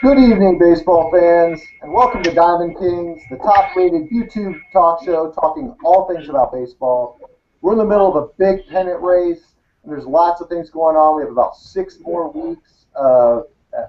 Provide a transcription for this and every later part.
Good evening, baseball fans, and welcome to Diamond Kings, the top-rated YouTube talk show talking all things about baseball. We're in the middle of a big pennant race, and there's lots of things going on. We have about 6 more weeks of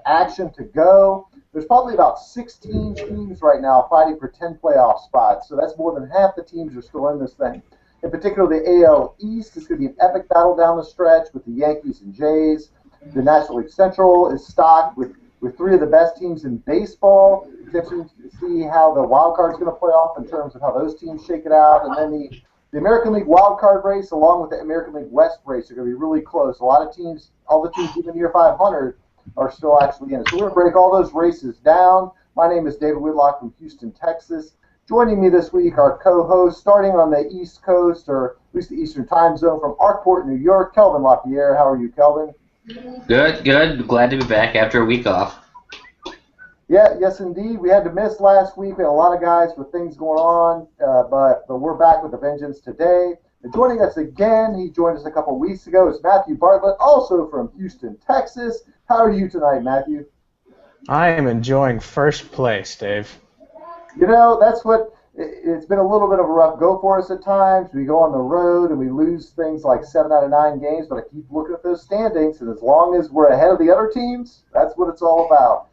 action to go. There's probably about 16 teams right now fighting for 10 playoff spots, so that's more than half the teams are still in this thing. In particular, the AL East is going to be an epic battle down the stretch with the Yankees and Jays. The National League Central is stocked with three of the best teams in baseball. It's interesting to see how the wild card is going to play off in terms of how those teams shake it out. And then the American League wild card race, along with the American League West race, are going to be really close. A lot of teams, all the teams even near 500, are still actually in it. So we're going to break all those races down. My name is David Whitlock from Houston, Texas. Joining me this week, our co-host, starting on the East Coast, or at least the Eastern Time Zone, from Arkport, New York, Kelvin LaPierre. How are you, Kelvin? Good, good. Glad to be back after a week off. Yeah, yes, indeed. We had to miss last week. We had a lot of guys with things going on, but we're back with a vengeance today. And joining us again, he joined us a couple weeks ago, is Matthew Bartlett, also from Houston, Texas. How are you tonight, Matthew? I am enjoying first place, Dave. You know, that's what it's been a little bit of a rough go for us at times. We go on the road and we lose things like 7 out of 9 games, but I keep looking at those standings, and as long as we're ahead of the other teams, that's what it's all about.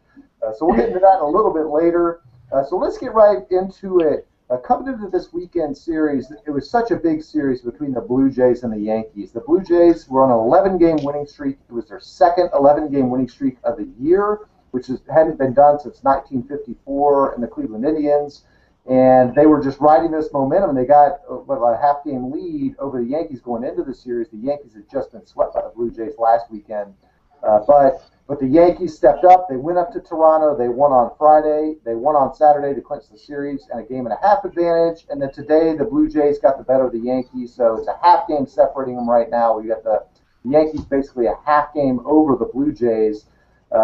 So we'll get into that a little bit later. So let's get right into it. Coming into this weekend series, it was such a big series between the Blue Jays and the Yankees. The Blue Jays were on an 11-game winning streak. It was their second 11-game winning streak of the year, which hadn't been done since 1954 in the Cleveland Indians. And they were just riding this momentum. They got a half-game lead over the Yankees going into the series. The Yankees had just been swept by the Blue Jays last weekend. But the Yankees stepped up. They went up to Toronto. They won on Friday. They won on Saturday to clinch the series and a game-and-a-half advantage. And then today the Blue Jays got the better of the Yankees. So it's a half game separating them right now. We got the Yankees basically a half game over the Blue Jays.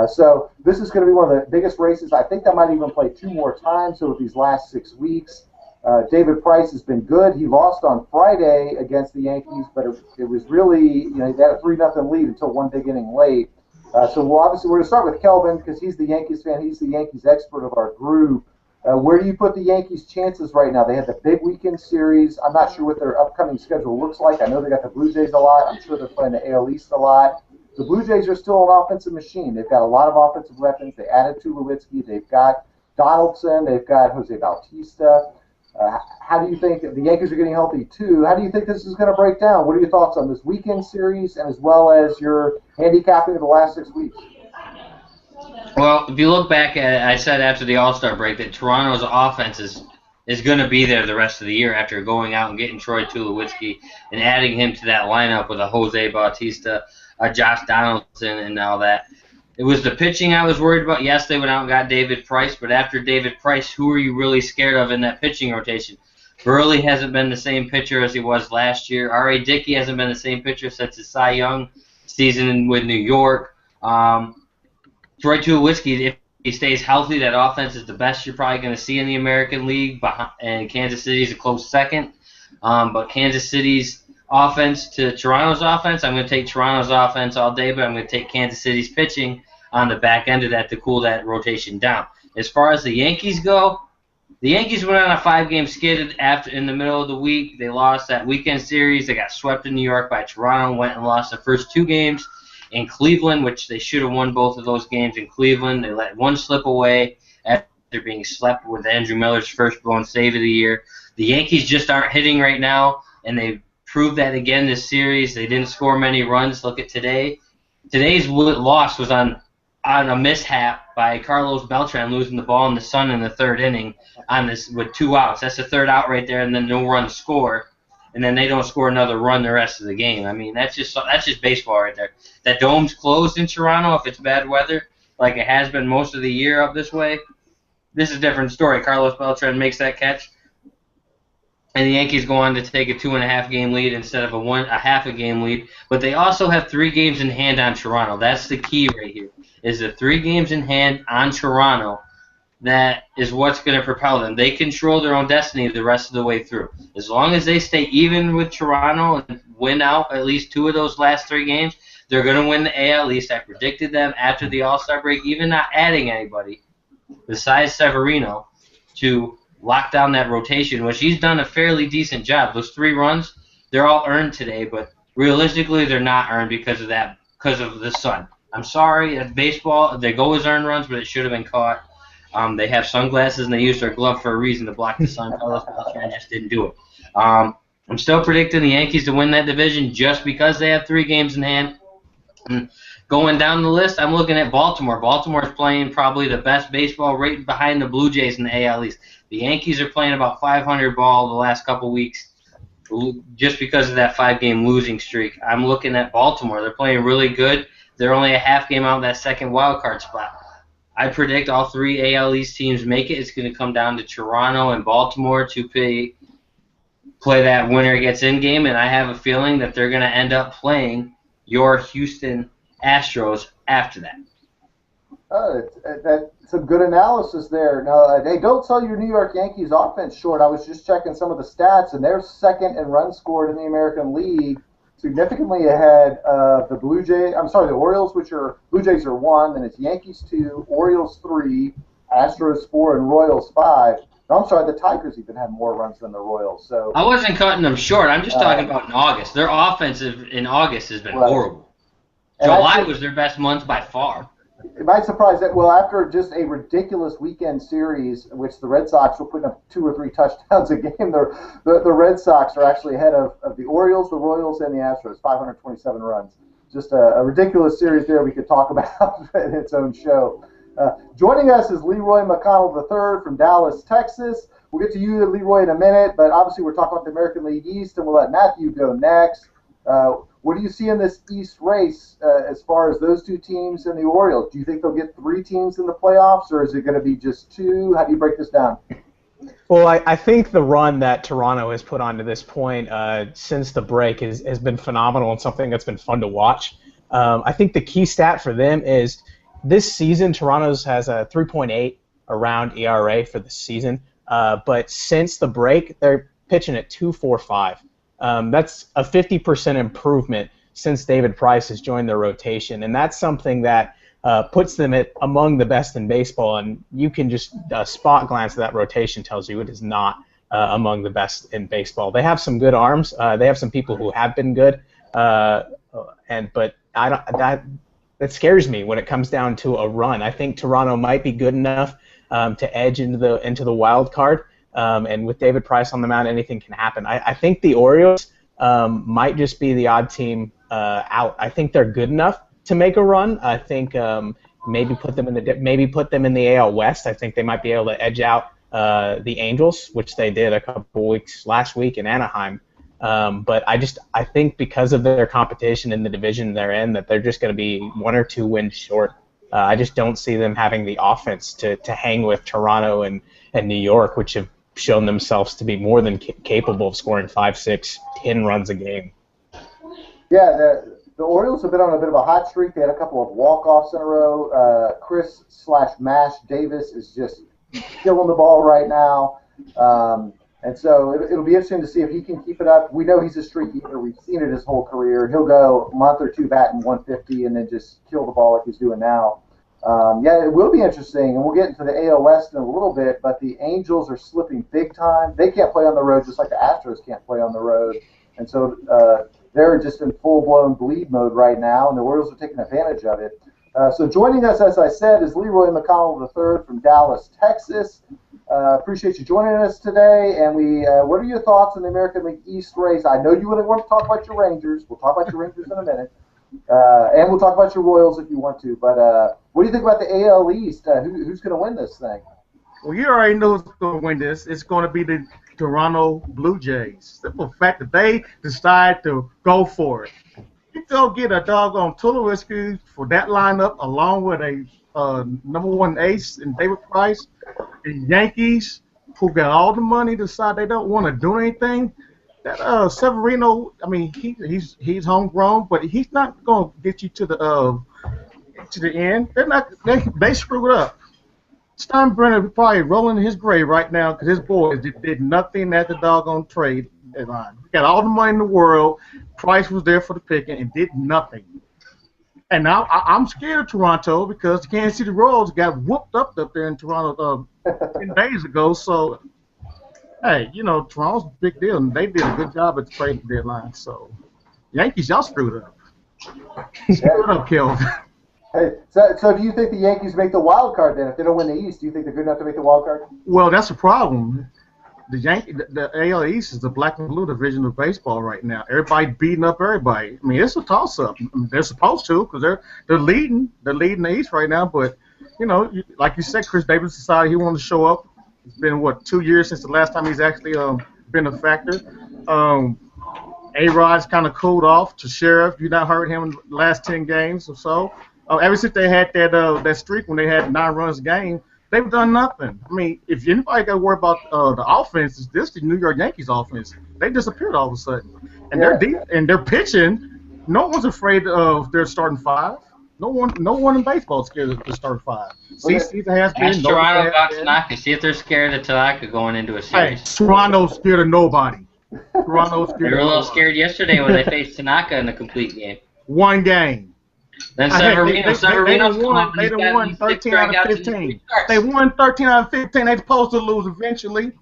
So this is going to be one of the biggest races. I think that might even play 2 more times over these last 6 weeks. David Price has been good. He lost on Friday against the Yankees, but it was really, they had a 3-0 lead until one big inning late. So we're going to start with Kelvin because he's the Yankees fan. He's the Yankees expert of our group. Where do you put the Yankees' chances right now? They had the big weekend series. I'm not sure what their upcoming schedule looks like. I know they got the Blue Jays a lot. I'm sure they're playing the AL East a lot. The Blue Jays are still an offensive machine. They've got a lot of offensive weapons. They added Tulowitzki. They've got Donaldson. They've got Jose Bautista. How do you think the Yankees are getting healthy too? How do you think this is going to break down? What are your thoughts on this weekend series and as well as your handicapping of the last 6 weeks? Well, if you look back at it, I said after the All-Star break that Toronto's offense is going to be there the rest of the year after going out and getting Troy Tulowitzki and adding him to that lineup with a Jose Bautista, Josh Donaldson, and all that. It was the pitching I was worried about. Yes, they went out and got David Price, but after David Price, who are you really scared of in that pitching rotation? Burley hasn't been the same pitcher as he was last year. R.A. Dickey hasn't been the same pitcher since his Cy Young season with New York. Troy Tulowitzki, if he stays healthy, that offense is the best you're probably going to see in the American League, and Kansas City's a close second. But Kansas City's offense to Toronto's offense, I'm going to take Toronto's offense all day, but I'm going to take Kansas City's pitching on the back end of that to cool that rotation down. As far as the Yankees go, the Yankees went on a 5-game skid in the middle of the week. They lost that weekend series. They got swept in New York by Toronto, went and lost the first 2 games in Cleveland, which they should have won both of those games in Cleveland. They let one slip away after being swept with Andrew Miller's first blown save of the year. The Yankees just aren't hitting right now, and they proved that again this series. They didn't score many runs. Look at today. Today's loss was on a mishap by Carlos Beltran losing the ball in the sun in the 3rd inning on this with 2 outs. That's the 3rd out right there, and then no run score, and then they don't score another run the rest of the game. I mean, that's just baseball right there. That dome's closed in Toronto if it's bad weather, like it has been most of the year up this way. This is a different story. Carlos Beltran makes that catch, and the Yankees go on to take a 2.5-game lead instead of a half-a-game lead. But they also have 3 games in hand on Toronto. That's the key right here, is the 3 games in hand on Toronto. That is what's going to propel them. They control their own destiny the rest of the way through. As long as they stay even with Toronto and win out at least 2 of those last 3 games, They're going to win the AL East. I predicted them after the All-Star break, even not adding anybody besides Severino to lock down that rotation, which he's done a fairly decent job. Those 3 runs, they're all earned today, but realistically, they're not earned because of the sun. I'm sorry, at baseball, they go as earned runs, but it should have been caught. They have sunglasses and they use their glove for a reason to block the sun. Carlos Beltran just didn't do it. I'm still predicting the Yankees to win that division just because they have 3 games in hand. And going down the list, I'm looking at Baltimore. Baltimore is playing probably the best baseball right behind the Blue Jays in the AL East. The Yankees are playing about 500 ball the last couple weeks just because of that 5-game losing streak. I'm looking at Baltimore. They're playing really good. They're only a half game out of that second wild card spot. I predict all 3 AL East teams make it. It's going to come down to Toronto and Baltimore to play that winner gets in game, and I have a feeling that they're going to end up playing your Houston Astros after that. That's some good analysis there. Now, hey, don't sell your New York Yankees offense short. I was just checking some of the stats, and they're second in runs scored in the American League, significantly ahead of the the Orioles, Blue Jays are 1, then it's Yankees 2, Orioles 3, Astros 4, and Royals 5. No, I'm sorry, the Tigers even have more runs than the Royals. So I wasn't cutting them short. I'm just talking about in August. Their offensive in August has been horrible. July was their best month by far. It might surprise that, after just a ridiculous weekend series, in which the Red Sox were putting up 2 or 3 touchdowns a game, the Red Sox are actually ahead of the Orioles, the Royals, and the Astros, 527 runs. Just a ridiculous series there we could talk about in its own show. Joining us is Leroy McConnell III from Dallas, Texas. We'll get to you, Leroy, in a minute, but obviously we're talking about the American League East, and we'll let Matthew go next. What do you see in this East race as far as those 2 teams and the Orioles? Do you think they'll get 3 teams in the playoffs, or is it going to be just 2? How do you break this down? Well, I think the run that Toronto has put on to this point since the break has been phenomenal and something that's been fun to watch. I think the key stat for them is this season, Toronto's has a 3.8 around ERA for the season, but since the break, they're pitching at 2.45. That's a 50% improvement since David Price has joined their rotation, and that's something that puts them among the best in baseball, and you can just spot glance at that rotation tells you it is not among the best in baseball. They have some good arms. They have some people who have been good, but that scares me when it comes down to a run. I think Toronto might be good enough to edge into the wild card. And with David Price on the mound, anything can happen. I think the Orioles might just be the odd team out. I think they're good enough to make a run. I think maybe put them in the AL West. I think they might be able to edge out the Angels, which they did a couple weeks last week in Anaheim. But I think because of their competition in the division they're in, that they're just going to be 1 or 2 wins short. I just don't see them having the offense to hang with Toronto and New York, which have shown themselves to be more than capable of scoring 5, 6, 10 runs a game. Yeah, the Orioles have been on a bit of a hot streak. They had a couple of walk-offs in a row. Chris/Mash Davis is just killing the ball right now. And so it'll be interesting to see if he can keep it up. We know he's a streaky hitter. We've seen it his whole career. He'll go a month or 2 batting 150 and then just kill the ball like he's doing now. It will be interesting, and we'll get into the AL West in a little bit, but the Angels are slipping big time. They can't play on the road just like the Astros can't play on the road. And so they're just in full-blown bleed mode right now, and the Orioles are taking advantage of it. So joining us, as I said, is Leroy McConnell III from Dallas, Texas. Appreciate you joining us today. And what are your thoughts on the American League East race? I know you wouldn't want to talk about your Rangers. We'll talk about your Rangers in a minute. And we'll talk about your Royals if you want to. But what do you think about the AL East? Who's going to win this thing? Well, you already know who's going to win this. It's going to be the Toronto Blue Jays. Simple fact that they decide to go for it. You go get a doggone Tulowitzki for that lineup, along with a number 1 ace in David Price. The Yankees, who got all the money, decide they don't want to do anything. That Severino, I mean, he's homegrown, but he's not going to get you to the end. They screwed up. Steinbrenner is probably rolling in his grave right now because his boys did nothing at the doggone trade deadline. Got all the money in the world. Price was there for the picking and did nothing. And now I'm scared of Toronto because the Kansas City Royals got whooped up there in Toronto 10 days ago. So, hey, Toronto's a big deal, and they did a good job at the trade deadline. So, Yankees, y'all screwed up. Screwed up, Kelvin. Hey, so do you think the Yankees make the wild card then? If they don't win the East, do you think they're good enough to make the wild card? Well, that's the problem. The AL East is the black and blue division of baseball right now. Everybody beating up everybody. I mean, it's a toss-up. I mean, they're supposed to because they're leading the East right now. But like you said, Chris Davis decided he wanted to show up. It's been 2 years since the last time he's actually been a factor. A-Rod's kind of cooled off to Sheriff. You not heard him in the last 10 games or so. Ever since they had that streak when they had 9 runs a game, they've done nothing. I mean, if anybody got to worry about the offense, this is the New York Yankees offense. They disappeared all of a sudden, and they're deep and they're pitching. No one's afraid of their starting 5. No one in baseball is scared of the starting 5. CC has been. Ask Toronto about Tanaka. See if they're scared of Tanaka going into a series. Hey, Toronto's scared of nobody. Toronto's scared. They were a little scared yesterday when they faced Tanaka in the complete game. 1 game. Then Severino They won 13 out of 15. They won 13 out of 15. They're supposed to lose eventually.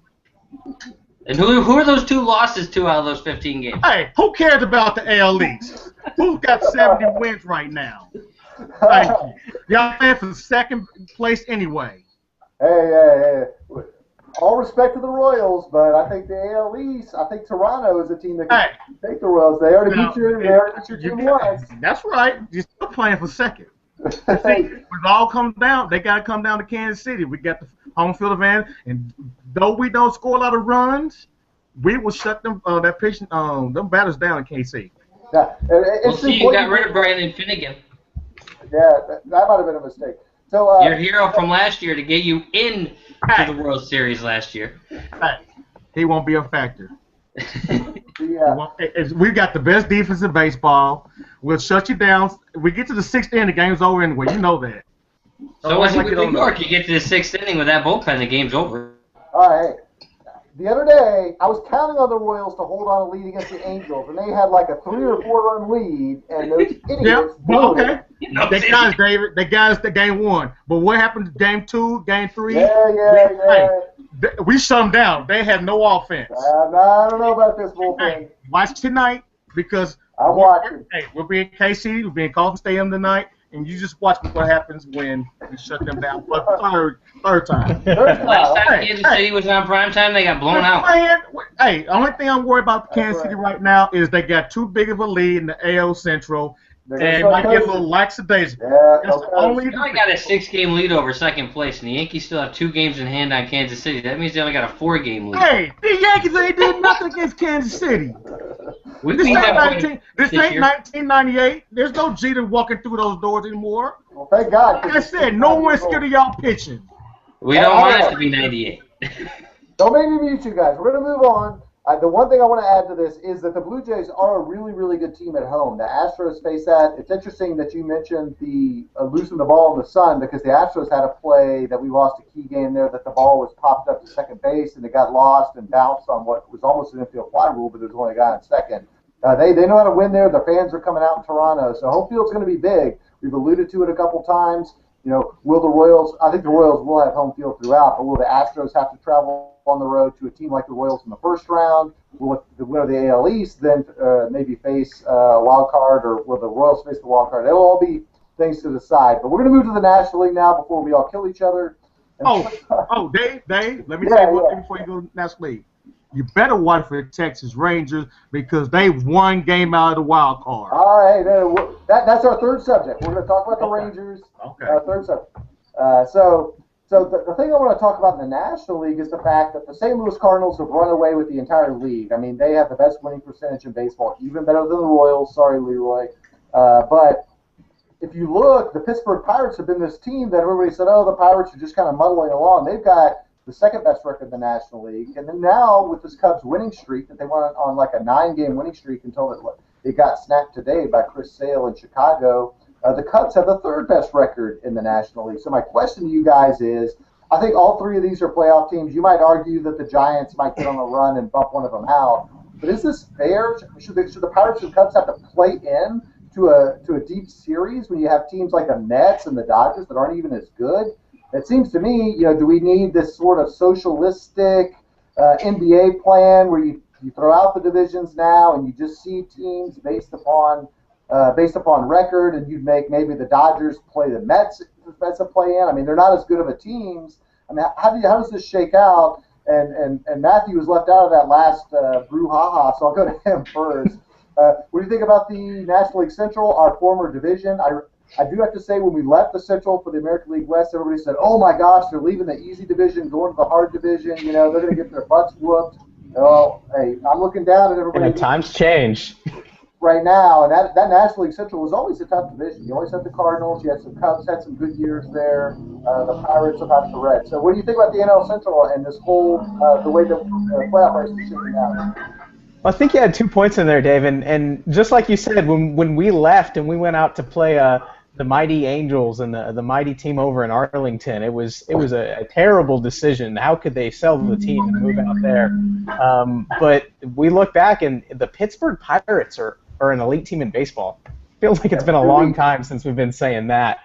And who are those 2 losses to out of those 15 games? Hey, who cares about the AL East? Who's got 70 wins right now? Thank you. Y'all playing for second place anyway. Hey. All respect to the Royals, but I think the AL East, I think Toronto is a team that can take the Royals. They already beat your team once. That's right. You're still playing for second. See, it all comes down. They got to come down to Kansas City. We got the home field advantage, and though we don't score a lot of runs, we will shut them them batters down in KC. Yeah, we'll see. You got rid of Brandon Finnegan. Yeah, that might have been a mistake. So your hero from last year to get you in to the World Series last year. He won't be a factor. Yeah. We've got the best defense in baseball. We'll shut you down. We get to the 6th inning, the game's over anyway. You know that. So what's with New York? You get to the 6th inning with that bullpen, the game's over. All right. The other day, I was counting on the Royals to hold on a lead against the Angels, and they had like a 3 or 4 run lead, and those idiots. Okay. They got us, David. They got us to game 1. But what happened to game 2, game 3? Yeah. We shut them down. They had no offense. I don't know about this bullpen. Hey, watch tonight because I'm watching. Hey, we'll be in KC. We'll be in Coffin Stadium tonight, and you just watch what happens when we shut them down for the third time. Last time Kansas City was on primetime, they got blown out. Hey, only thing I'm worried about Kansas City right now is they got too big of a lead in the AL Central. And might get a little lackadaisical. Yeah, they only got a 6-game lead over second place, and the Yankees still have 2 games in hand on Kansas City. That means they only got a 4-game lead. Hey, the Yankees ain't did nothing against Kansas City. This ain't 1998. There's no Jeter walking through those doors anymore. Well, thank God. Like I said, no one's scared of y'all pitching. We don't want it to be 98. Don't make me mute you guys. We're going to move on. The one thing I want to add to this is that the Blue Jays are a really, really good team at home. The Astros face that. It's interesting that you mentioned the losing the ball in the sun because the Astros had a play that we lost a key game there that the ball was popped up to second base and it got lost and bounced on what was almost an infield fly rule, but there was only a guy on second. They know how to win there. The fans are coming out in Toronto, so home field's going to be big. We've alluded to it a couple times. Will the Royals? I think the Royals will have home field throughout, but will the Astros have to travel on the road to a team like the Royals in the first round? Will the winner of the AL East then maybe face a wild card, or will the Royals face the wild card? It'll all be things to decide. But we're going to move to the National League now before we all kill each other. Dave, let me say one thing before you go to the National League. You better watch for the Texas Rangers because they 1 game out of the wild card. All right, that's our third subject. We're going to talk about the Rangers. Okay. Third subject. So the thing I want to talk about in the National League is the fact that the St. Louis Cardinals have run away with the entire league. I mean, they have the best winning percentage in baseball, even better than the Royals. Sorry, Leroy. But if you look, the Pittsburgh Pirates have been this team that everybody said, the Pirates are just kind of muddling along. They've got the second best record in the National League. And then now with this Cubs winning streak that they went on like a 9-game winning streak until it got snapped today by Chris Sale in Chicago, the Cubs have the third best record in the National League. So my question to you guys is, I think all 3 of these are playoff teams. You might argue that the Giants might get on a run and bump one of them out. But is this fair? Should the Pirates and Cubs have to play in to a deep series when you have teams like the Mets and the Dodgers that aren't even as good? It seems to me, do we need this sort of socialistic NBA plan where you throw out the divisions now and you just see teams based upon record, and you'd make maybe the Dodgers play the Mets if that's a play-in? I mean, they're not as good of a teams. I mean, how does this shake out? And Matthew was left out of that last brouhaha, so I'll go to him first. What do you think about the National League Central, our former division? I do have to say, when we left the Central for the American League West, everybody said, "Oh my gosh, they're leaving the easy division, going to the hard division. They're going to get their butts whooped." Oh, hey, I'm looking down at everybody. And times change. Right now, and that National League Central was always a tough division. You always had the Cardinals, you had some Cubs, had some good years there, the Pirates, sometimes the Reds. So what do you think about the NL Central and this whole, the way the playoff race is shaking out? Well, I think you had 2 points in there, Dave, and just like you said, when we left and we went out to play the mighty Angels and the mighty team over in Arlington, it was a terrible decision. How could they sell the team and move out there? But we look back, and the Pittsburgh Pirates are an elite team in baseball. Feels like it's been a long time since we've been saying that.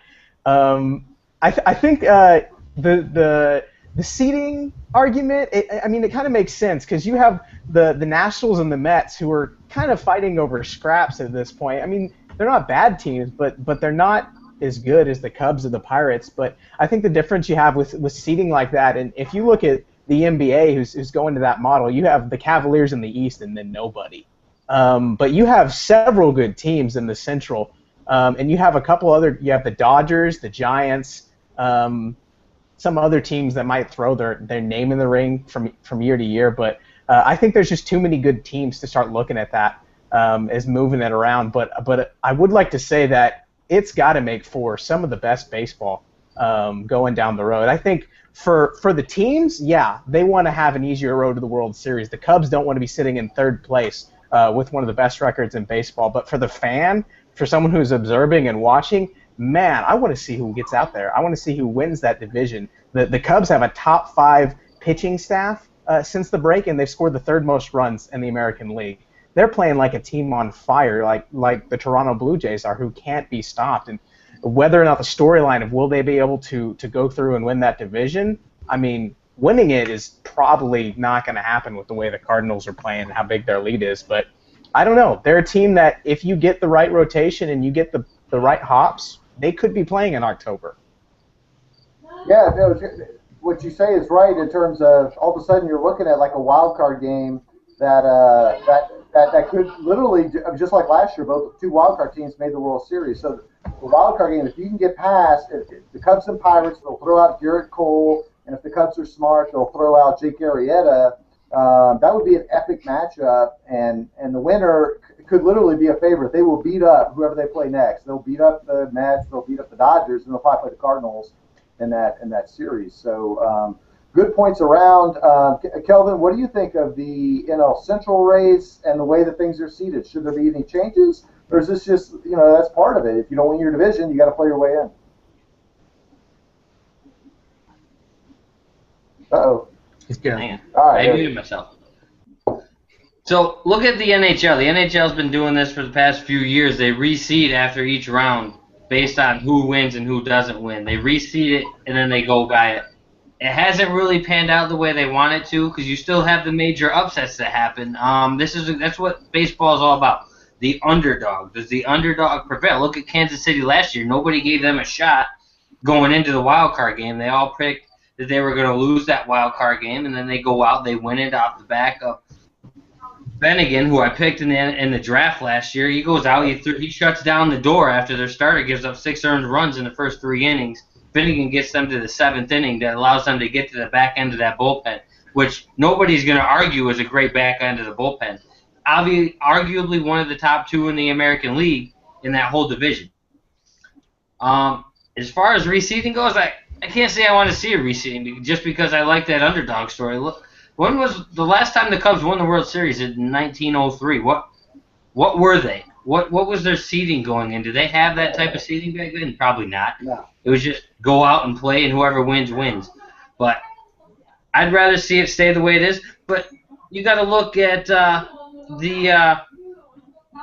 I think the seeding argument, it kind of makes sense because you have the Nationals and the Mets who are kind of fighting over scraps at this point. I mean, they're not bad teams, but they're not as good as the Cubs or the Pirates. But I think the difference you have with seeding like that, and if you look at the NBA who's going to that model, you have the Cavaliers in the East and then nobody. But you have several good teams in the Central, and you have a couple other. You have the Dodgers, the Giants, some other teams that might throw their name in the ring from year to year. But I think there's just too many good teams to start looking at that as moving it around. But I would like to say that it's got to make for some of the best baseball going down the road. I think for the teams, yeah, they want to have an easier road to the World Series. The Cubs don't want to be sitting in third place with one of the best records in baseball. But for the fan, for someone who's observing and watching, man, I want to see who gets out there. I want to see who wins that division. The Cubs have a top 5 pitching staff since the break, and they've scored the 3rd most runs in the American League. They're playing like a team on fire, like the Toronto Blue Jays are, who can't be stopped. And whether or not the storyline of will they be able to go through and win that division, I mean, winning it is probably not going to happen with the way the Cardinals are playing and how big their lead is. But I don't know. They're a team that if you get the right rotation and you get the right hops, they could be playing in October. Yeah, what you say is right in terms of all of a sudden you're looking at like a wild card game that could literally, just like last year, both 2 wild card teams made the World Series. So the wild card game, if you can get past if the Cubs and Pirates, they'll throw out Garrett Cole, and if the Cubs are smart, they'll throw out Jake Arrieta. That would be an epic matchup, and the winner could literally be a favorite. They will beat up whoever they play next. They'll beat up the Mets, they'll beat up the Dodgers, and they'll probably play the Cardinals in that series. So good points around. Kelvin, what do you think of the NL Central race and the way that things are seeded? Should there be any changes, or is this just, that's part of it? If you don't win your division, you got to play your way in. Uh-oh. Hang on. All right. I muted myself. So look at the NHL. The NHL's been doing this for the past few years. They reseed after each round based on who wins and who doesn't win. They reseed it, and then they go by it. It hasn't really panned out the way they want it to because you still have the major upsets that happen. That's what baseball is all about. The underdog. Does the underdog prevail? Look at Kansas City last year. Nobody gave them a shot going into the wild card game. They all picked that they were going to lose that wild card game, and then they go out, they win it off the back of Bennigan, who I picked in the draft last year. He goes out, he shuts down the door after their starter gives up 6 earned runs in the first 3 innings. Finnegan gets them to the 7th inning that allows them to get to the back end of that bullpen, which nobody's going to argue is a great back end of the bullpen. Arguably one of the top 2 in the American League in that whole division. As far as reseeding goes, I can't say I want to see a reseeding just because I like that underdog story. Look, when was the last time the Cubs won the World Series? In 1903. What were they? What was their seeding going in? Did they have that type of seeding back then? Probably not. No. It was just go out and play, and whoever wins, wins. But I'd rather see it stay the way it is. But you got to look at the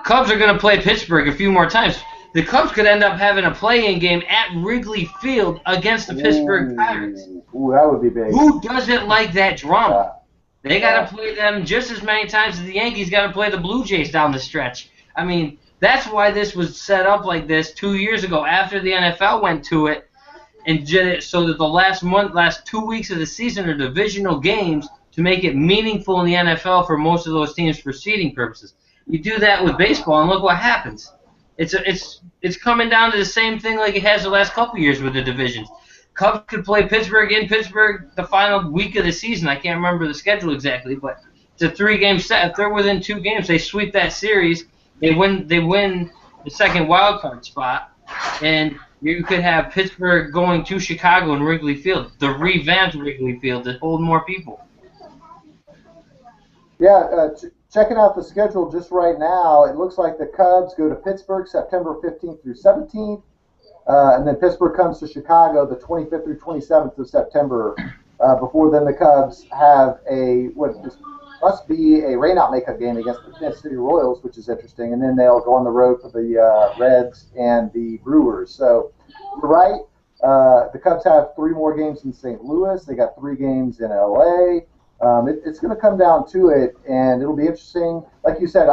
Cubs are going to play Pittsburgh a few more times. The Cubs could end up having a play-in game at Wrigley Field against the Pittsburgh Pirates. Ooh, that would be big. Who doesn't like that drama? They got Yeah. to play them just as many times as the Yankees got to play the Blue Jays down the stretch. I mean, that's why this was set up like this 2 years ago after the NFL went to it, and did it so that the last 2 weeks of the season are divisional games to make it meaningful in the NFL for most of those teams for seeding purposes. You do that with baseball, and look what happens. It's coming down to the same thing like it has the last couple years with the divisions. Cubs could play Pittsburgh in Pittsburgh the final week of the season. I can't remember the schedule exactly, but it's a 3-game set. If they're within 2 games, they sweep that series. They win the second wild card spot, and you could have Pittsburgh going to Chicago and Wrigley Field, the revamped Wrigley Field, to hold more people. Yeah, checking out the schedule just right now, it looks like the Cubs go to Pittsburgh September 15th through 17th, and then Pittsburgh comes to Chicago the 25th through 27th of September. Before then, the Cubs have must be a rainout makeup game against the Kansas City Royals, which is interesting, and then they'll go on the road for the Reds and the Brewers. So, you're right. The Cubs have 3 more games in St. Louis. They got 3 games in LA. It's going to come down to it, and it'll be interesting. Like you said,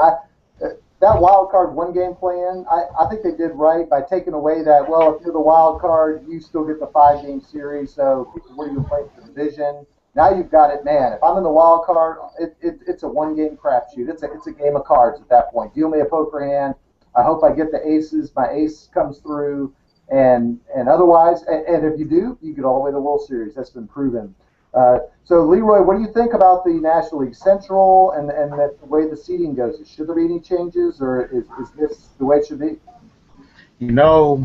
that wild card 1-game plan, I think they did right by taking away that, well, if you're the wild card, you still get the 5-game series, so what are you playing for the division? Now you've got it, man. If I'm in the wild card, it's a 1-game crapshoot. It's a game of cards at that point. Deal me a poker hand. I hope I get the aces. My ace comes through, and otherwise, and if you do, you get all the way to the World Series. That's been proven. So, Leroy, what do you think about the National League Central and the way the seeding goes? Should there be any changes, or is this the way it should be? You know,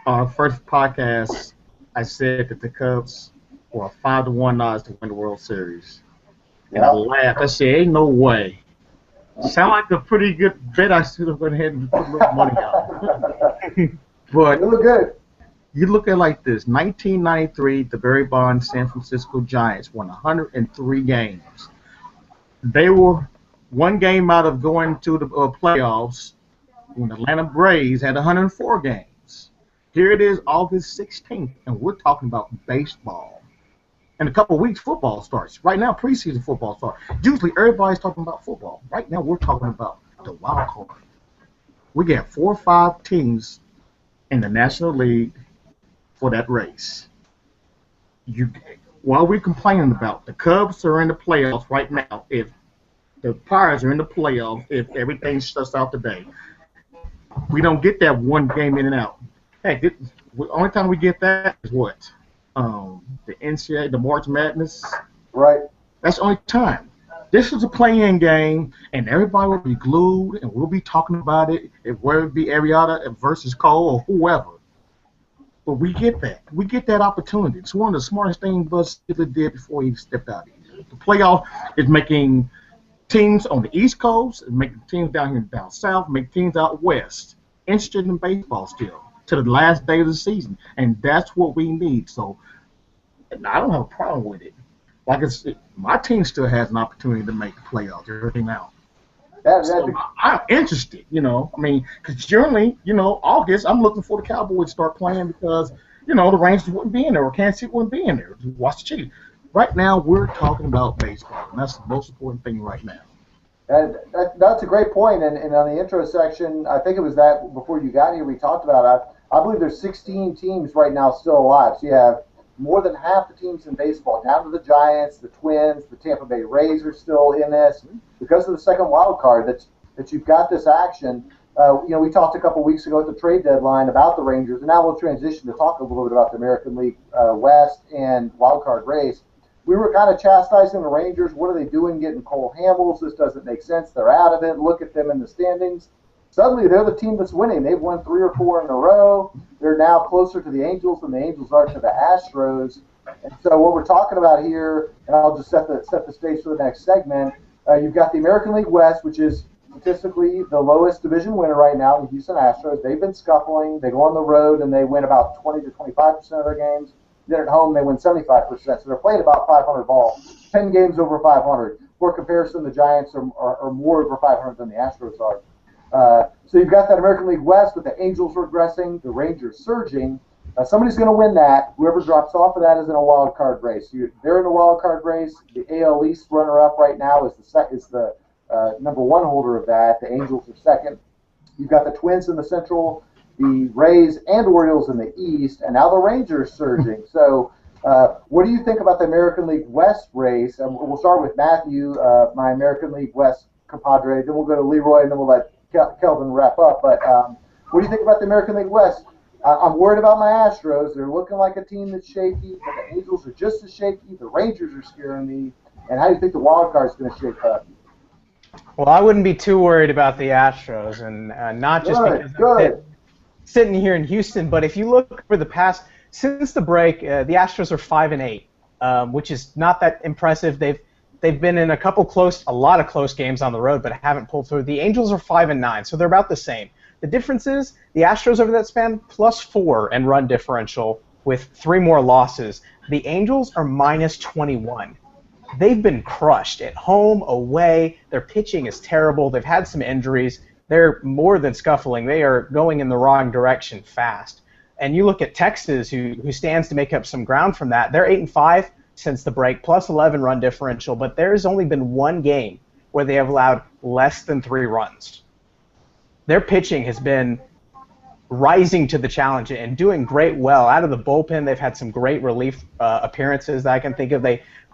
on our first podcast, I said that the Cubs were 5-1 odds to win the World Series. And I laughed. I said, ain't no way. Sound like a pretty good bet. I should have went ahead and put a little money out. But It look good. you look at it like this. 1993, the Barry Bonds San Francisco Giants won 103 games. They were 1 game out of going to the playoffs when the Atlanta Braves had 104 games. Here it is, August 16th, and we're talking about baseball. In a couple of weeks, football starts. Right now, preseason football starts. Usually, everybody's talking about football. Right now, we're talking about the wild card. We got 4 or 5 teams in the National League for that race. While we're complaining about the Cubs are in the playoffs right now, if the Pirates are in the playoffs, if everything shuts out today, we don't get that 1 game in and out. Heck, the only time we get that is what? The NCAA, the March Madness. Right. That's the only time. This is a play-in game, and everybody will be glued, and we'll be talking about it, whether it be Arrieta versus Cole or whoever. But we get that. We get that opportunity. It's one of the smartest things Buzz Stiller did before he stepped out here. The playoff is making teams on the East Coast, and making teams down here down south, make teams out west interested in baseball still to the last day of the season, and that's what we need. So I don't have a problem with it. Like my team still has an opportunity to make the playoffs every now. So I'm interested, I mean, because generally, August, I'm looking for the Cowboys to start playing because, the Rangers wouldn't be in there or Kansas City wouldn't be in there to watch the Chiefs. Right now, we're talking about baseball, and that's the most important thing right now. And that's a great point. And on the intro section, I think it was that before you got here, we talked about it. I believe there's 16 teams right now still alive. So you have more than half the teams in baseball, down to the Giants, the Twins, the Tampa Bay Rays are still in this because of the second wild card. That you've got this action. We talked a couple weeks ago at the trade deadline about the Rangers, and now we'll transition to talk a little bit about the American League West and wild card race. We were kind of chastising the Rangers. What are they doing getting Cole Hamels? This doesn't make sense. They're out of it. Look at them in the standings. Suddenly, they're the team that's winning. They've won 3 or 4 in a row. They're now closer to the Angels than the Angels are to the Astros. And so what we're talking about here, and I'll just set the stage for the next segment, you've got the American League West, which is statistically the lowest division winner right now, the Houston Astros. They've been scuffling. They go on the road, and they win about 20 to 25% of their games. Then at home, they win 75%. So they're playing about 500 ball, 10 games over 500. For comparison, the Giants are more over 500 than the Astros are. So you've got that American League West with the Angels regressing, the Rangers surging. Somebody's going to win that. Whoever drops off of that is in a wild card race. They're in a wild card race. The AL East runner-up right now is the number one holder of that. The Angels are second. You've got the Twins in the Central, the Rays and Orioles in the East, and now the Rangers surging. So what do you think about the American League West race? And we'll start with Matthew, my American League West compadre. Then we'll go to Leroy, and then we'll let Kelvin wrap up. But what do you think about the American League West? I'm worried about my Astros. They're looking like a team that's shaky, but the Angels are just as shaky. The Rangers are scaring me. And how do you think the wild card is going to shape up? Well, I wouldn't be too worried about the Astros, and not just because I'm sitting here in Houston, but if you look for the past, since the break, the Astros are 5-8, which is not that impressive. They've been in a lot of close games on the road, but haven't pulled through. The Angels are 5-9, so they're about the same. The difference is the Astros over that span +4 in run differential with 3 more losses. The Angels are -21. They've been crushed at home, away. Their pitching is terrible. They've had some injuries. They're more than scuffling. They are going in the wrong direction fast. And you look at Texas, who stands to make up some ground from that. They're 8-5 since the break, +11 run differential, but there's only been one game where they have allowed less than 3 runs. Their pitching has been rising to the challenge and doing great well. Out of the bullpen, they've had some great relief appearances that I can think of.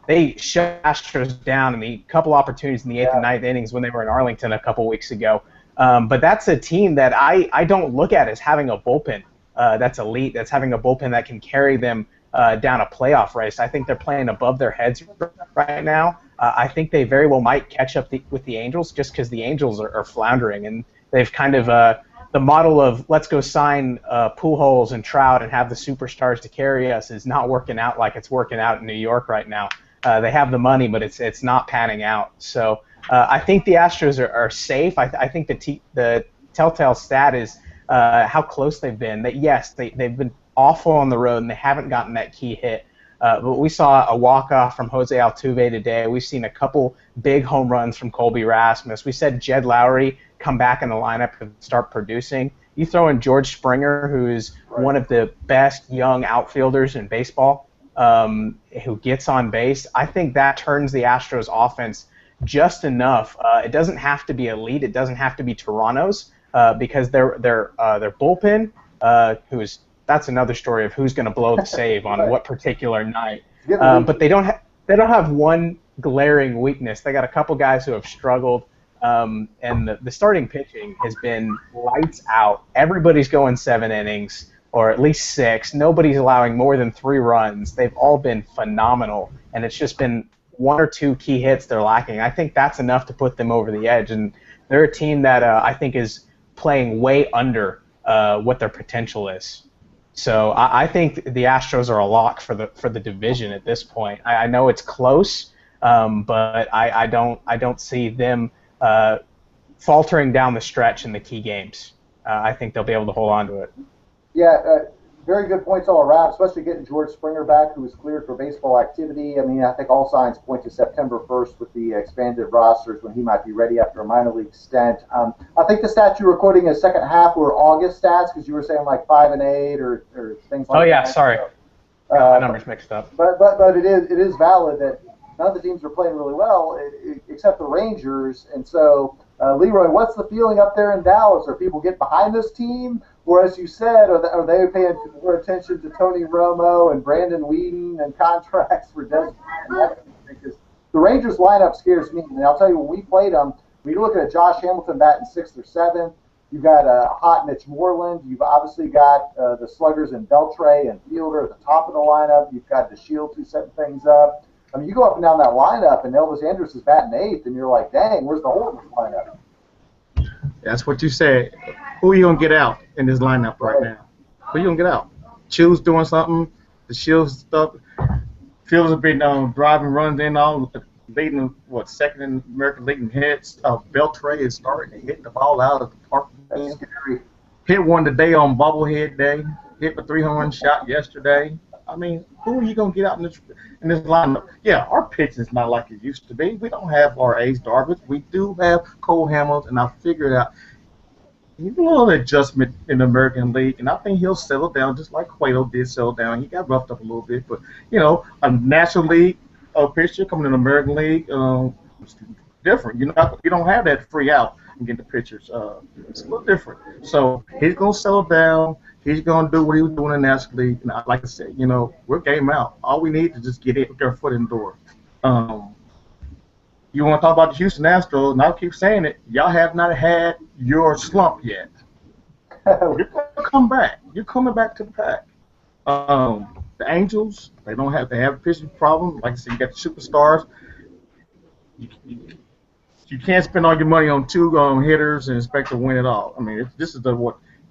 They shut Astros down in the couple opportunities in the 8th and 9th innings when they were in Arlington a couple weeks ago. But that's a team that I don't look at as having a bullpen that's elite, that's having a bullpen that can carry them down a playoff race. I think they're playing above their heads right now. I think they very well might catch up with the Angels just because the Angels are floundering. And they've kind of the model of let's go sign Pujols and Trout and have the superstars to carry us is not working out like it's working out in New York right now. They have the money, but it's not panning out. So I think the Astros are safe. I think the telltale stat is how close they've been. That yes, they've been awful on the road and they haven't gotten that key hit. But we saw a walk-off from Jose Altuve today. We've seen a couple big home runs from Colby Rasmus. We said Jed Lowry come back in the lineup and start producing. You throw in George Springer, who's one of the best young outfielders in baseball, who gets on base. I think that turns the Astros offense just enough. It doesn't have to be elite. It doesn't have to be Toronto's because their bullpen, that's another story of who's going to blow the save on what particular night. But they don't have one glaring weakness. They got a couple guys who have struggled, and the starting pitching has been lights out. Everybody's going 7 innings. Or at least 6. Nobody's allowing more than 3 runs. They've all been phenomenal, and it's just been 1 or 2 key hits they're lacking. I think that's enough to put them over the edge, and they're a team that I think is playing way under what their potential is. So I think the Astros are a lock for the division at this point. I know it's close, but I don't see them faltering down the stretch in the key games. I think they'll be able to hold on to it. Yeah, very good points all around, especially getting George Springer back, who was cleared for baseball activity. I mean, I think all signs point to September 1st with the expanded rosters when he might be ready after a minor league stint. I think the stats you were quoting in the second half were August stats because you were saying like 5-8 or things like that. Oh, yeah, sorry. My numbers mixed up. But it is valid that none of the teams are playing really well except the Rangers. And so, Leroy, what's the feeling up there in Dallas? Are people getting behind this team? Or as you said, are they paying more attention to Tony Romo and Brandon Whedon and contracts for Desmond? Because the Rangers lineup scares me. And I'll tell you, when we played them, when you look at a Josh Hamilton batting 6th or 7th, you've got a hot Mitch Moreland. You've obviously got the sluggers in Beltre and Fielder at the top of the lineup. You've got DeShields who's setting things up. I mean, you go up and down that lineup, and Elvis Andrus is batting 8th, and you're like, dang, where's the hole in this lineup? That's what you said. Who are you going to get out in this lineup right now? Who are you going to get out? Chill's doing something. The Shields stuff. Fields have been driving runs in all, leading, second in American League in hits. Beltre is starting to hit the ball out of the park. That's scary. Hit one today on bobblehead day. Hit a 3-home shot yesterday. I mean, who are you going to get out in this lineup? Yeah, our pitching's not like it used to be. We don't have our ace Darvish. We do have Cole Hamels, and I figured out He's a little adjustment in the American League, and I think he'll settle down just like Cueto did settle down. He got roughed up a little bit, but a National League pitcher coming in the American League, it's different. You don't have that free out and get the pitchers. It's a little different. So he's gonna settle down. He's gonna do what he was doing in the National League. And like I said, we're game out. All we need is just get it, get our foot in the door. You want to talk about the Houston Astros, and I'll keep saying it. Y'all have not had your slump yet. You're going to come back. You're coming back to the pack. The Angels, they have a pitching problem. Like I said, you got the superstars. You can't spend all your money on two hitters and expect to win it all. I mean, this is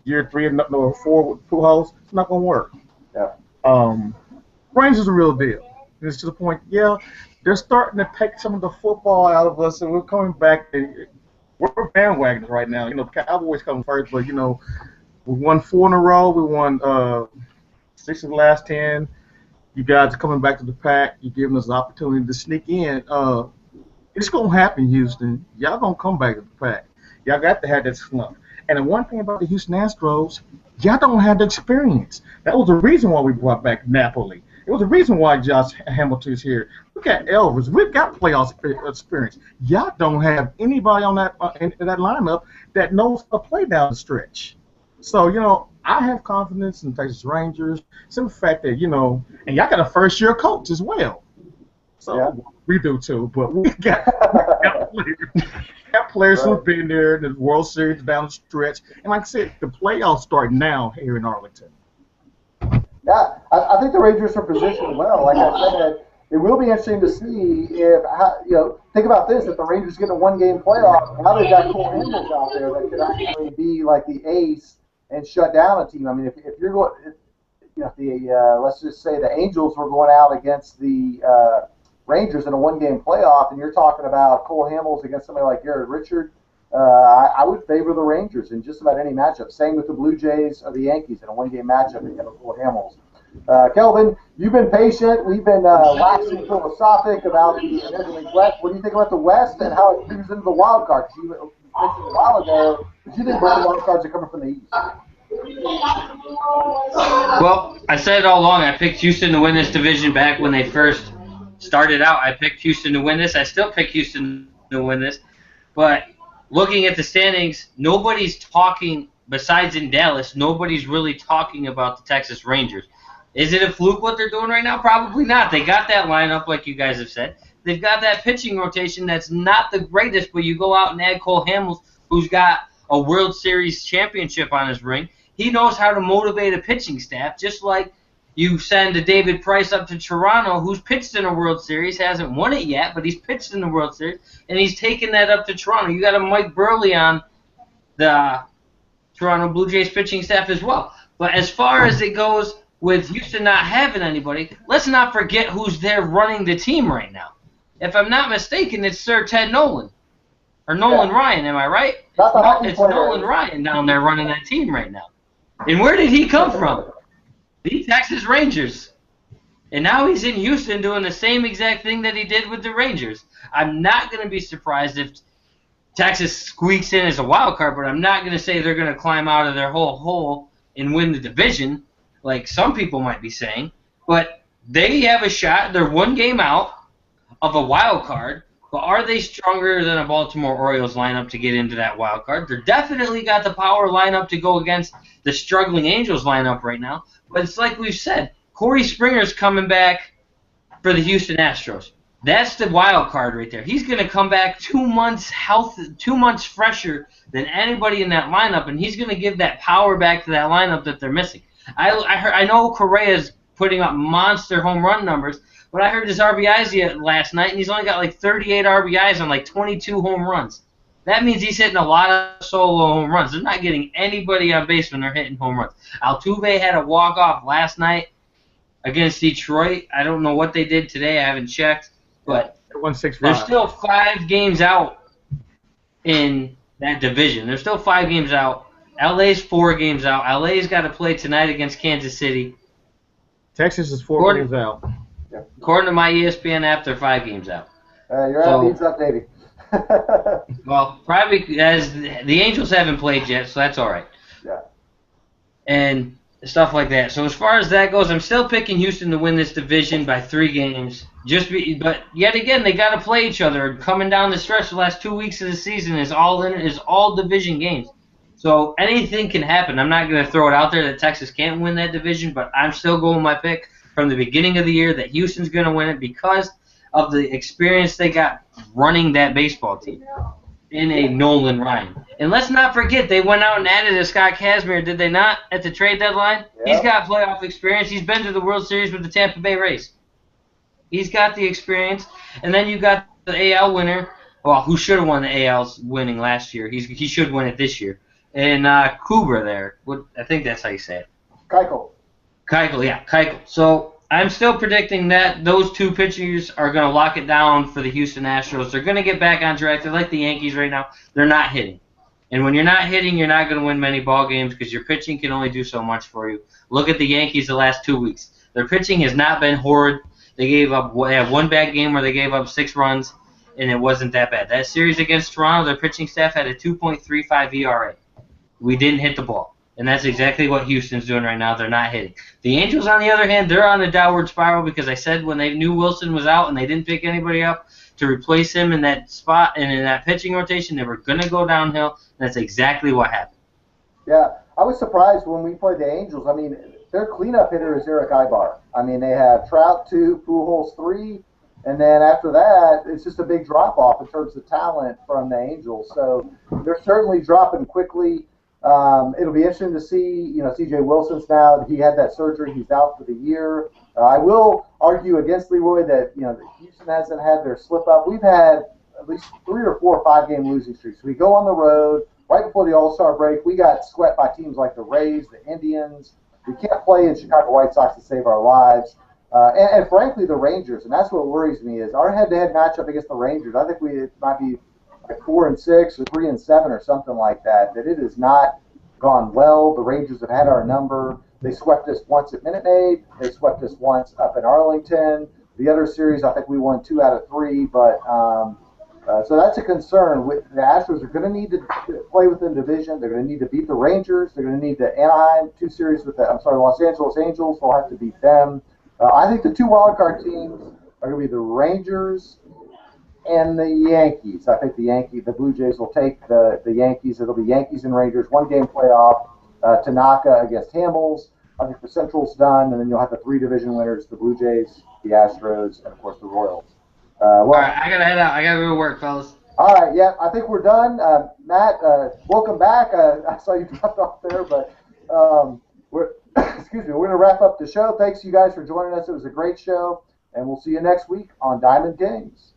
year 3 and number 4 with Pujols. It's not going to work. Yeah. Rangers are a real deal. It's to the point, they're starting to take some of the football out of us, and we're coming back. We're bandwagons right now. The Cowboys come first, but we won 4 in a row. We won 6 of the last 10. You guys are coming back to the pack. You're giving us the opportunity to sneak in. It's gonna happen, Houston. Y'all gonna come back to the pack. Y'all got to have that slump. And the one thing about the Houston Astros, y'all don't have the experience. That was the reason why we brought back Napoli. It was the reason why Josh Hamilton's here. Look at Elvis. We've got playoff experience. Y'all don't have anybody on that in that lineup that knows how to play down the stretch. So, I have confidence in the Texas Rangers. Simple fact that, and y'all got a first-year coach as well. So we do too, but we got players who've been there in the World Series down the stretch. And like I said, the playoffs start now here in Arlington. Yeah, I think the Rangers are positioned well. Like I said, it will be interesting to see think about this, if the Rangers get a one-game playoff, now they've got Cole Hamels out there that could actually be like the ace and shut down a team. I mean, if you're going, let's just say the Angels were going out against the Rangers in a one-game playoff, and you're talking about Cole Hamels against somebody like Garrett Richard, I would favor the Rangers in just about any matchup. Same with the Blue Jays or the Yankees in a one-game matchup against Cole Hamels. Kelvin, you've been patient. We've been waxing philosophic about the American League West. What do you think about the West and how it figures into the wild card? You mentioned a while ago that you think both the wild cards are coming from the East. Well, I said it all along. I picked Houston to win this division back when they first started out. I picked Houston to win this. I still pick Houston to win this. But looking at the standings, nobody's talking, besides in Dallas, nobody's really talking about the Texas Rangers. Is it a fluke what they're doing right now? Probably not. They got that lineup, like you guys have said. They've got that pitching rotation that's not the greatest, but you go out and add Cole Hamels, who's got a World Series championship on his ring. He knows how to motivate a pitching staff, just like you send a David Price up to Toronto, who's pitched in a World Series, hasn't won it yet, but he's pitched in the World Series, and he's taken that up to Toronto. You got a Mike Burley on the Toronto Blue Jays pitching staff as well. But as far as it goes with Houston not having anybody, let's not forget who's there running the team right now. If I'm not mistaken, it's Sir Ted Nolan. Or Nolan Ryan, am I right? It's Nolan Ryan down there running that team right now. And where did he come from? The Texas Rangers. And now he's in Houston doing the same exact thing that he did with the Rangers. I'm not going to be surprised if Texas squeaks in as a wild card, but I'm not going to say they're going to climb out of their whole hole and win the division, like some people might be saying. But they have a shot. They're one game out of a wild card. But are they stronger than a Baltimore Orioles lineup to get into that wild card? They're definitely got the power lineup to go against the struggling Angels lineup right now. But it's like we've said, Corey Springer's coming back for the Houston Astros. That's the wild card right there. He's going to come back 2 months fresher than anybody in that lineup, and he's going to give that power back to that lineup that they're missing. I know Correa's putting up monster home run numbers, but I heard his RBIs last night, and he's only got like 38 RBIs on like 22 home runs. That means he's hitting a lot of solo home runs. They're not getting anybody on base when they're hitting home runs. Altuve had a walk-off last night against Detroit. I don't know what they did today. I haven't checked. But they're still 5 games out in that division. They're still 5 games out. LA's 4 games out. LA's got to play tonight against Kansas City. Texas is 4 games out. According to my ESPN app, they're 5 games out. Your app needs updating. Well, probably as the Angels haven't played yet, so that's all right. Yeah. And stuff like that. So as far as that goes, I'm still picking Houston to win this division by 3 games. But yet again, they got to play each other. Coming down the stretch, the last 2 weeks of the season is all division games. So anything can happen. I'm not going to throw it out there that Texas can't win that division, but I'm still going with my pick from the beginning of the year that Houston's going to win it because of the experience they got running that baseball team in a Nolan Ryan. And let's not forget, they went out and added a Scott Kazmir, did they not, at the trade deadline? Yeah. He's got playoff experience. He's been to the World Series with the Tampa Bay Rays. He's got the experience. And then you got the AL winner, well, who should have won the AL's winning last year. He should win it this year. And Kubra there. I think that's how you say it. Keuchel. Keuchel. So I'm still predicting that those two pitchers are going to lock it down for the Houston Astros. They're going to get back on track. They're like the Yankees right now. They're not hitting. And when you're not hitting, you're not going to win many ball games because your pitching can only do so much for you. Look at the Yankees the last 2 weeks. Their pitching has not been horrid. They had one bad game where they gave up 6 runs, and it wasn't that bad. That series against Toronto, their pitching staff had a 2.35 ERA. We didn't hit the ball. And that's exactly what Houston's doing right now. They're not hitting. The Angels, on the other hand, they're on a downward spiral because I said when they knew Wilson was out and they didn't pick anybody up to replace him in that spot and in that pitching rotation, they were going to go downhill. And that's exactly what happened. Yeah, I was surprised when we played the Angels. I mean, their cleanup hitter is Eric Ibar. I mean, they have Trout 2, Pujols 3, and then after that, it's just a big drop-off in terms of talent from the Angels. So they're certainly dropping quickly. It'll be interesting to see, C.J. Wilson's now. He had that surgery. He's out for the year. I will argue against Leroy that, that Houston hasn't had their slip-up. We've had at least 3 or 4 5-game losing streaks. We go on the road. Right before the All-Star break, we got swept by teams like the Rays, the Indians. We can't play in Chicago White Sox to save our lives. And frankly, the Rangers. And that's what worries me is our head-to-head matchup against the Rangers. I think it might be like 4-6 or 3-7 or something like that. That it has not gone well. The Rangers have had our number. They swept us once at Minute Maid. They swept us once up in Arlington. The other series, I think we won 2 out of 3. But so that's a concern. The Astros are going to need to play within the division. They're going to need to beat the Rangers. They're going to need the Anaheim 2 series with the Los Angeles Angels. They'll have to beat them. I think the 2 wildcard teams are going to be the Rangers and the Yankees. I think the Blue Jays will take the Yankees. It'll be Yankees and Rangers, 1-game playoff. Tanaka against Hamels. I think the Central's done, and then you'll have the 3 division winners: the Blue Jays, the Astros, and of course the Royals. All right, I gotta head out. I gotta go to work, fellas. All right, yeah, I think we're done. Matt, welcome back. I saw you dropped off there, but we're we're going to wrap up the show. Thanks you guys for joining us. It was a great show, and we'll see you next week on Diamond Kings.